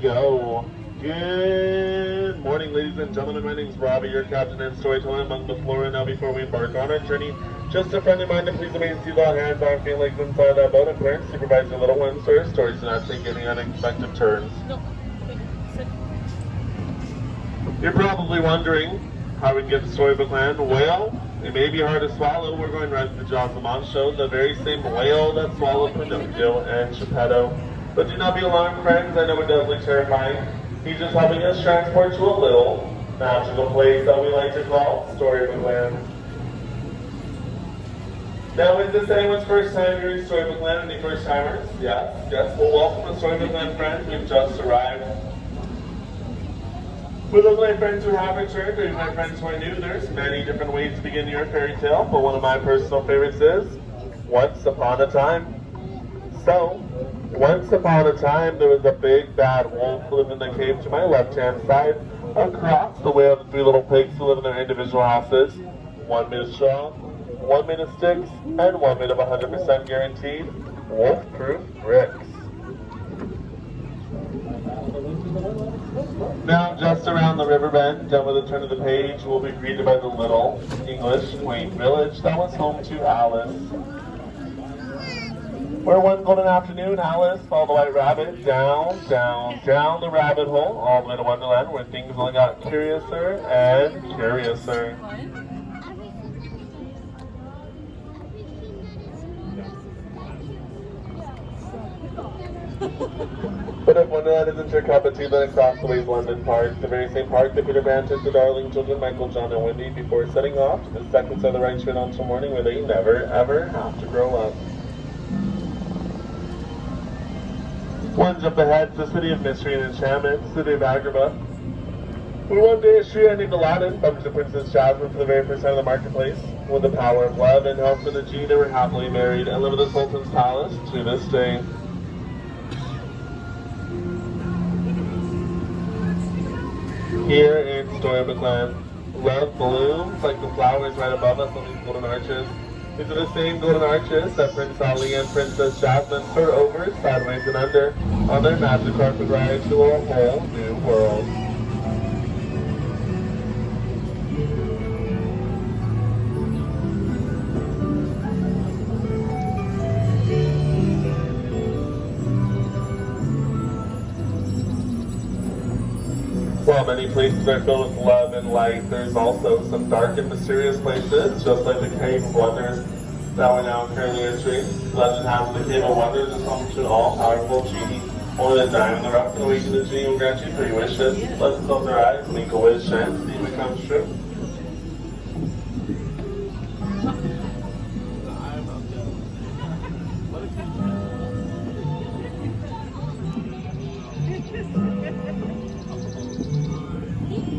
go. Good morning, ladies and gentlemen. My name is Robbie, your captain and storyteller among the flora. Now, before we embark on our journey, just a friendly reminder, please remain seated, all hands on, feet, legs inside that boat, and parents supervise your little ones so your stories do not take any unexpected turns. No. Okay. Sit. You're probably wondering how we can get to Storybook Land. Well, it may be hard to swallow. We're going right to the Jaws of Mom show, the very same whale that swallowed Pinocchio and Geppetto. But do not be alarmed, friends. I know it does look terrifying. He's just helping us transport to a little magical place that we like to call Storybook Land. Now, is this anyone's first time here in Storybook Land? Any first timers? Yes. Well, welcome to Storybook Land, friends. We've just arrived. For those of my friends who have returned, or even my friends who are new, there's many different ways to begin your fairy tale, but one of my personal favorites is Once Upon a Time. So, once upon a time, there was a big bad wolf who lived in the cave to my left-hand side. Across the way are the three little pigs who live in their individual houses. One made of straw, one made of sticks, and one made of 100% guaranteed wolf-proof bricks. Now, just around the river bend, down with the turn of the page, we'll be greeted by the little English quaint village that was home to Alice. Where one golden afternoon, Alice followed the white rabbit down the rabbit hole, all the way to Wonderland, where things only got curiouser and curiouser. But if Wonderland isn't your cup of tea, then across the way is London Park, the very same park that Peter Pan took the darling children Michael, John, and Wendy before setting off to the second set of the right straight on till morning, where they never, ever have to grow up. One jump ahead to the city of mystery and enchantment, city of Agrabah. Where one day a street named Aladdin bumped into Princess Jasmine for the very first time in the marketplace. With the power of love and help from the genie, they were happily married and live in the Sultan's palace to this day. Here in Storybook Land, love blooms like the flowers right above us on these golden arches. These are the same golden arches that Prince Ali and Princess Jasmine soar over, sideways and under, on their magic carpet ride to a whole new world. While many places are filled with love and light, there's also some dark and mysterious places, just like the Cave of Wonders that we're now currently entering. Legend has the Cave of Wonders is home to an all-powerful genie. Only the diamond in the rough and awaken the genie will grant you 3 wishes. Let's close our eyes, blink a wish, and see if it comes true.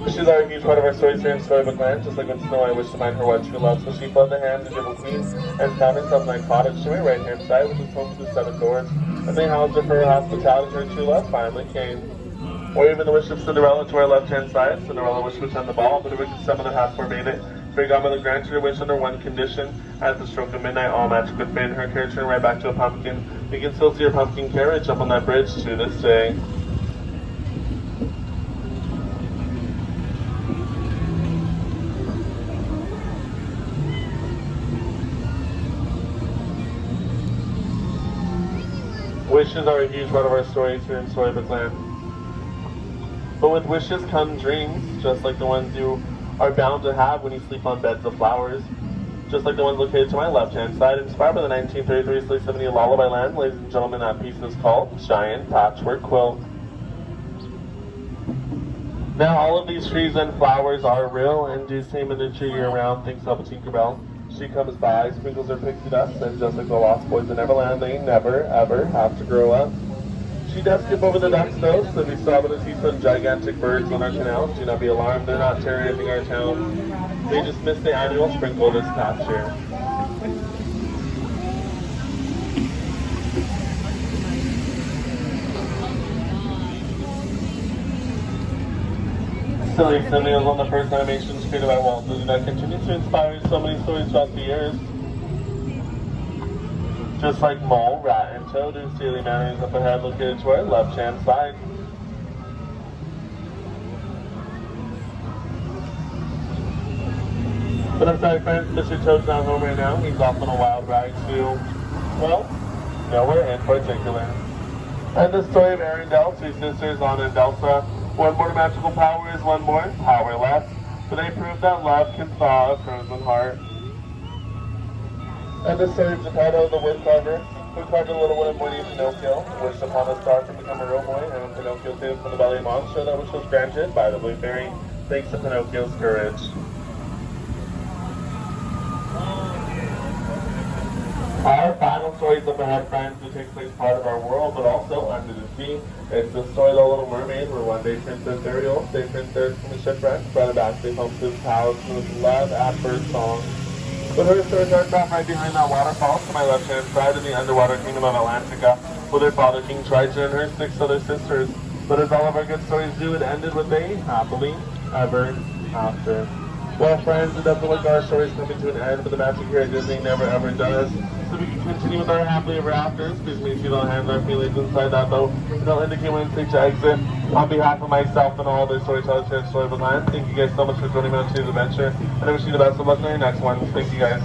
Wishes are a huge part of our stories here in Storybook Land, just like when Snow White wished to find her one true love. So she fled the hand of the Devil Queen and found herself in a cottage to her right-hand side, which is home to the 7 doors. And they housed her for her hospitality to her true love finally came. Or even the wish of Cinderella to her left-hand side. Cinderella wished to attend the ball, but her wicked stepmother half forbade it. Fairy Godmother granted her wish under one condition. At the stroke of midnight, all magic would fade, and her carriage turned right back to a pumpkin. You can still see her pumpkin carriage up on that bridge to this day. Wishes are a huge part of our stories here in Storybook Land. But with wishes come dreams, just like the ones you are bound to have when you sleep on beds of flowers. Just like the ones located to my left-hand side, inspired by the 1933 Sleep 70 Lullaby Land. Ladies and gentlemen, that piece is called Giant Patchwork Quilt. Now, all of these trees and flowers are real and do seem in nature year-round, thanks up to Tinkerbell. She comes by, sprinkles her pixie dust, and just like the Lost Boys in Neverland, they never, ever have to grow up. She does skip over the ducks, though, so if you saw to see some gigantic birds on our canal, do not be alarmed, they're not terrorizing our town. They just missed the annual sprinkle this past year. Silly Extended was one of the first animations created by Walt Disney that continues to inspire so many stories throughout the years. Just like Mole, Rat, and Toad, whose daily manners up ahead located to our left-hand side. But I'm sorry, friends, Mr. Toad's not home right now. He's off on a wild ride to, well, nowhere in particular. And the story of Arendelle, three sisters, Anna and Elsa. One more magical powers, one more powerless. But they prove that love can thaw a frozen heart. And the story of Geppetto, the woodcarver, who carved a little wooden boy named Pinocchio, wished upon a star to become a real boy, and when Pinocchio saved from the belly of monster, that wish was granted by the Blue Fairy, thanks to Pinocchio's courage. Our final story is up ahead, friends, which takes place part of our world, but also under the sea. It's the story of the Little Mermaid, where one day Princess Ariel saved Princess from a shipwreck, brought her back to home to his palace, and it was love at first song. But her story starts off right behind that waterfall to my left-hand side in the underwater kingdom of Atlantica, with her father, King Triton, and her 6 other sisters. But as all of our good stories do, it ended with a happily ever after. Well, friends, it doesn't look like our story's coming to an end, but the magic here at Disney never ever does. So we can continue with our happily ever afters. Please make sure the hands are feelings inside that boat, and they'll indicate when it's safe to exit. On behalf of myself and all other storytellers here at Storybook Land, thank you guys so much for joining me on today's adventure, and I wish you the best of luck on your next one. Thank you guys.